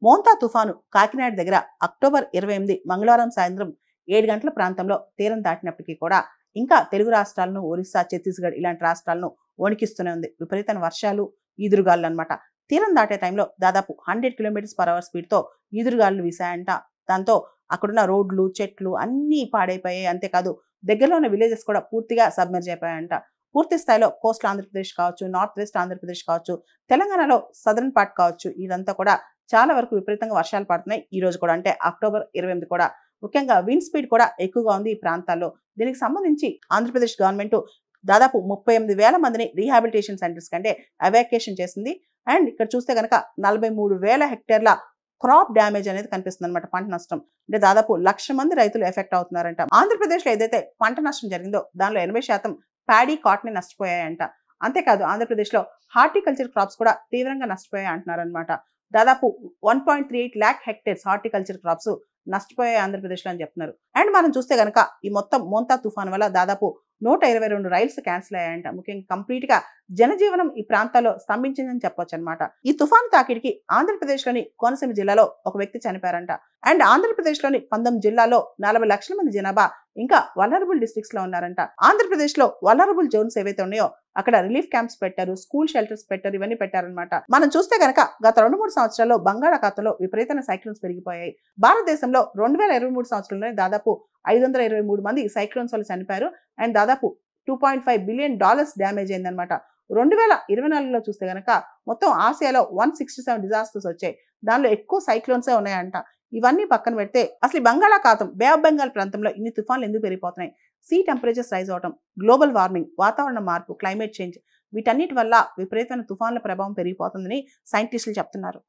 మోంతా తుఫాను కాకినాడ దగ్గర అక్టోబర్ 28 మంగళవారం సాయంత్రం 7 గంటల ప్రాంతంలో తీరం దాటినప్పటికీ కూడా ఇంకా తెలుగు రాష్ట్రాలను, ఒరిస్సా, ఛత్తీస్గఢ్ ఇలాంటి రాష్ట్రాలను వణికిస్తూనే ఉంది. విపరీతమైన వర్షాలు, ఈదురుగాలు అనమాట. తీరం దాటే టైంలో దాదాపు 100 km/h స్పీడ్తో ఈదురుగాలు వీశాయంట. దాంతో అక్కడున్న రోడ్లు, చెట్లు అన్నీ పాడైపోయాయి. అంతేకాదు దగ్గరలో ఉన్న విలేజెస్ కూడా పూర్తిగా సబ్మెర్జ్ అయిపోయాయంట. పూర్తి స్థాయిలో కోస్టల్ ఆంధ్రప్రదేశ్ కావచ్చు, నార్త్ వెస్ట్ ఆంధ్రప్రదేశ్ కావచ్చు, తెలంగాణలో సదరన్ పార్ట్ కావచ్చు, ఇదంతా కూడా చాలా వరకు విపరీతంగా వర్షాలు పడుతున్నాయి. ఈ రోజు కూడా అంటే అక్టోబర్ 28 కూడా ముఖ్యంగా విండ్ స్పీడ్ కూడా ఎక్కువగా ఉంది ఈ ప్రాంతాల్లో. దీనికి సంబంధించి ఆంధ్రప్రదేశ్ గవర్నమెంట్ దాదాపు 38,000 మందిని రీహాబిలిటేషన్ సెంటర్స్ కంటే ఎవాక్యుయేషన్ చేసింది. అండ్ ఇక్కడ చూస్తే కనుక 43,000 హెక్టేర్ల క్రాప్ డ్యామేజ్ అనేది కనిపిస్తుంది అనమాట. పంట నష్టం అంటే దాదాపు 1,00,000 మంది రైతులు ఎఫెక్ట్ అవుతున్నారంట. ఆంధ్రప్రదేశ్లో ఏదైతే పంట నష్టం జరిగిందో దానిలో 80% ప్యాడీ, కాటన్ నష్టపోయాయంట. అంతేకాదు ఆంధ్రప్రదేశ్లో హార్టికల్చర్ క్రాప్స్ కూడా తీవ్రంగా నష్టపోయాయి అంటున్నారనమాట. దాదాపు 1.38 lakh హెక్టేర్స్ హార్టికల్చర్ క్రాప్స్ నష్టపోయాయి ఆంధ్రప్రదేశ్లో అని చెప్తున్నారు. అండ్ మనం చూస్తే కనుక ఈ మొత్తం మోంతా తుఫాన్ వల్ల దాదాపు 122 రైల్స్ క్యాన్సిల్ అయ్యాయంట. ముఖ్యంగా కంప్లీట్ గా జనజీవనం ఈ ప్రాంతాల్లో స్తంభించిందని చెప్పొచ్చు అనమాట. ఈ తుఫాన్ తాకిడికి ఆంధ్రప్రదేశ్లోని కోనసీమ జిల్లాలో ఒక వ్యక్తి చనిపోయారంట. అండ్ ఆంధ్రప్రదేశ్లోని 19 జిల్లాల్లో 40 లక్షల మంది జనాభా ఇంకా వలరబుల్ డిస్ట్రిక్ట్స్ లో ఉన్నారంట. ఆంధ్రప్రదేశ్లో వలరబుల్ జోన్స్ ఏవైతే ఉన్నాయో అక్కడ రిలీఫ్ క్యాంప్స్ పెట్టారు, స్కూల్ షెల్టర్స్ పెట్టారు, ఇవన్నీ పెట్టారనమాట. మనం చూస్తే కనుక గత 2-3 సంవత్సరాల్లో బంగాళాఖాతంలో విపరీతమైన సైక్లోన్స్ పెరిగిపోయాయి. భారతదేశంలో 2023 సంవత్సరంలోనే దాదాపు 523 మంది సైక్లోన్స్ వల్ల చనిపోయారు. అండ్ దాదాపు $2.5 బిలియన్ డ్యామేజ్ అయిందనమాట. 2024లో చూస్తే గనక మొత్తం ఆసియాలో 167 డిజాస్టర్స్ వచ్చాయి. దానిలో ఎక్కువ సైక్లోన్సే ఉన్నాయంట. ఇవన్నీ పక్కన పెడితే అసలు బంగాళాఖాతం, బే ఆఫ్ బెంగాల్ ప్రాంతంలో ఇన్ని తుఫాన్లు ఎందుకు పెరిగిపోతున్నాయి? సీ టెంపరేచర్స్ రైజ్ అవటం, గ్లోబల్ వార్మింగ్, వాతావరణ మార్పు, క్లైమేట్ చేంజ్, వీటన్నిటి వల్ల విపరీతమైన తుఫాన్ల ప్రభావం పెరిగిపోతుందని సైంటిస్టులు చెప్తున్నారు.